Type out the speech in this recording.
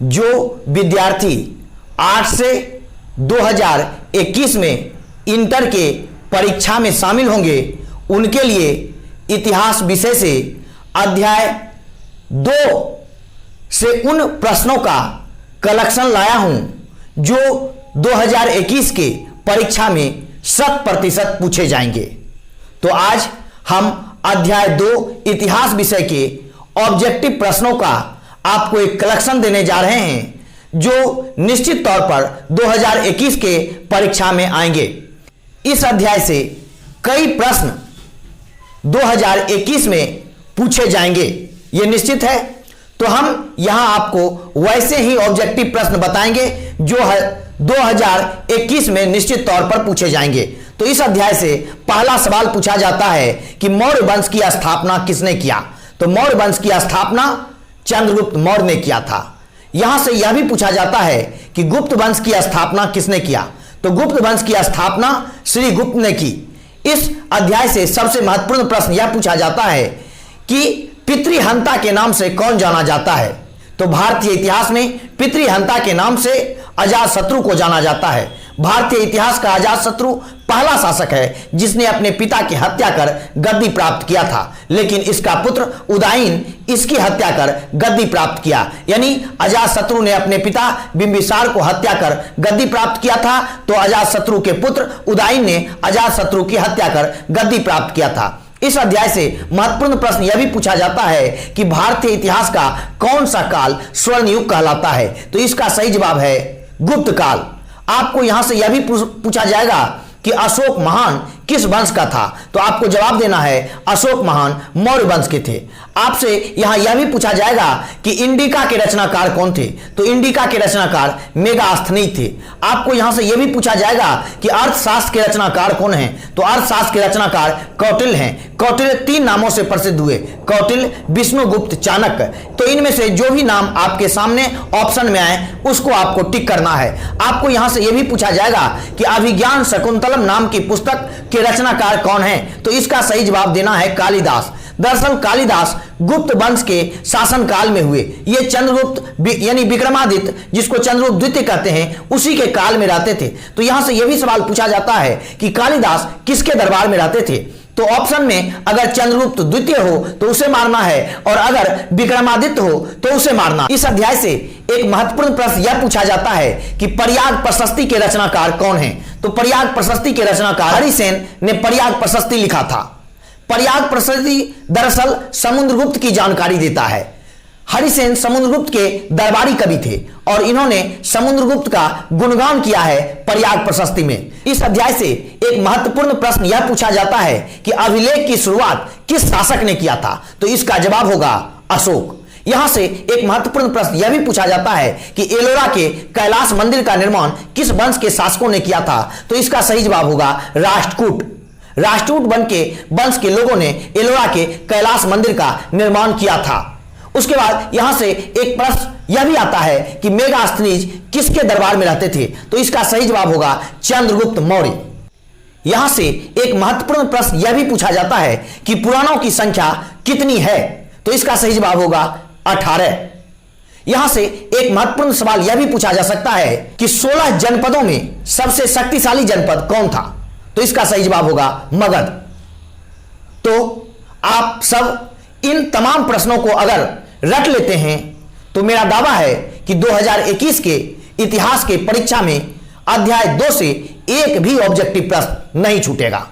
जो विद्यार्थी 8 से 2021 में इंटर के परीक्षा में शामिल होंगे उनके लिए इतिहास विषय से अध्याय 2 से उन प्रश्नों का कलेक्शन लाया हूं जो 2021 के परीक्षा में 100% पूछे जाएंगे। तो आज हम अध्याय 2 इतिहास विषय के ऑब्जेक्टिव प्रश्नों का आपको एक कलेक्शन देने जा रहे हैं जो निश्चित तौर पर 2021 के परीक्षा में आएंगे। इस अध्याय से कई प्रश्न 2021 में पूछे जाएंगे, यह निश्चित है। तो हम यहां आपको वैसे ही ऑब्जेक्टिव प्रश्न बताएंगे जो 2021 में निश्चित तौर पर पूछे जाएंगे। तो इस अध्याय से पहला सवाल पूछा जाता है कि मौर्य वंश की स्थापना किसने किया। तो मौर्य वंश की स्थापना चंद्रगुप्त मौर्य ने किया था। यहां से यह भी पूछा जाता है कि गुप्त वंश की स्थापना किसने किया। तो गुप्त वंश की स्थापना श्री गुप्त ने की। इस अध्याय से सबसे महत्वपूर्ण प्रश्न यह पूछा जाता है कि पितृहंता के नाम से कौन जाना जाता है। तो भारतीय इतिहास में पितृहंता के नाम से अजातशत्रु को जाना जाता है। भारतीय इतिहास का अजातशत्रु पहला शासक है जिसने अपने पिता की हत्या कर गद्दी प्राप्त किया था, लेकिन इसका पुत्र उदयन इसकी हत्या कर गद्दी प्राप्त किया। यानी अजातशत्रु ने अपने पिता बिंबिसार को हत्या कर गद्दी प्राप्त किया था, तो अजातशत्रु के पुत्र उदयन ने अजातशत्रु की हत्या कर गद्दी प्राप्त किया था। इस अध्याय से महत्वपूर्ण प्रश्न यह भी पूछा जाता है कि भारतीय इतिहास का कौन सा काल स्वर्ण युग कहलाता है। तो इसका सही जवाब है गुप्त काल। आपको यहां से यह भी पूछा जाएगा कि अशोक महान किस वंश का था। तो आपको जवाब देना है अशोक महान मौर्य वंश के थे। आपसे यहां यह भी पूछा जाएगा कि इंडिका के रचनाकार कौन थे। तो इंडिका के रचनाकार मेगास्थनीज थे। आपको यहां से यह भी पूछा जाएगा कि अर्थशास्त्र के रचनाकार कौन हैं। तो अर्थशास्त्र के रचनाकार कौटिल्य हैं। कौटिल्य 3 नामों से प्रसिद्ध हुए, कौटिल्य, विष्णुगुप्त, चाणक्य। तो इनमें से जो भी नाम आपके सामने ऑप्शन में आए उसको आपको टिक करना है। आपको यहां से यह भी पूछा जाएगा कि अभिज्ञान शकुंतलम नाम की पुस्तक के रचनाकार कौन है। तो इसका सही जवाब देना है कालिदास। दरअसल कालिदास गुप्त वंश के शासनकाल में हुए। ये चंद्रगुप्त यानी विक्रमादित्य, जिसको चंद्रगुप्त द्वितीय कहते हैं, उसी के काल में रहते थे। तो यहां से यह भी सवाल पूछा जाता है कि कालिदास किसके दरबार में रहते थे। तो ऑप्शन में अगर चंद्रगुप्त द्वितीय हो तो उसे मारना है, और अगर विक्रमादित्य हो तो उसे मारना। इस अध्याय से एक महत्वपूर्ण प्रश्न यह पूछा जाता है कि प्रयाग प्रशस्ति के रचनाकार कौन हैं। तो प्रयाग प्रशस्ति के रचनाकार हरिसेन ने प्रयाग प्रशस्ति लिखा था। प्रयाग प्रशस्ति दरअसल समुद्रगुप्त की जानकारी देता है। हरिसेन समुद्रगुप्त के दरबारी कवि थे और इन्होंने समुद्रगुप्त का गुणगान किया है प्रयाग प्रशस्ति में। इस अध्याय से एक महत्वपूर्ण प्रश्न यह पूछा जाता है कि अभिलेख की शुरुआत किस शासक ने किया था। तो इसका जवाब होगा अशोक। यहां से एक महत्वपूर्ण प्रश्न यह भी पूछा जाता है कि एलोरा के कैलाश मंदिर का निर्माण किस वंश के शासकों ने किया था। तो इसका सही जवाब होगा राष्ट्रकूट। राष्ट्रकूट वंश के लोगों ने एलोरा के कैलाश मंदिर का निर्माण किया था। उसके बाद यहां से एक प्रश्न यह भी आता है कि मेगास्थनीज किसके दरबार में रहते थे। तो इसका सही जवाब होगा चंद्रगुप्त मौर्य। यहां से एक महत्वपूर्ण प्रश्न यह भी पूछा जाता है कि पुराणों की संख्या कितनी है। तो इसका सही जवाब होगा 18। यहां से एक महत्वपूर्ण सवाल यह भी पूछा जा सकता है कि 16 जनपदों में सबसे शक्तिशाली जनपद कौन था। तो इसका सही जवाब होगा मगध। तो आप सब इन तमाम प्रश्नों को अगर रट लेते हैं तो मेरा दावा है कि 2021 के इतिहास के परीक्षा में अध्याय 2 से एक भी ऑब्जेक्टिव प्रश्न नहीं छूटेगा।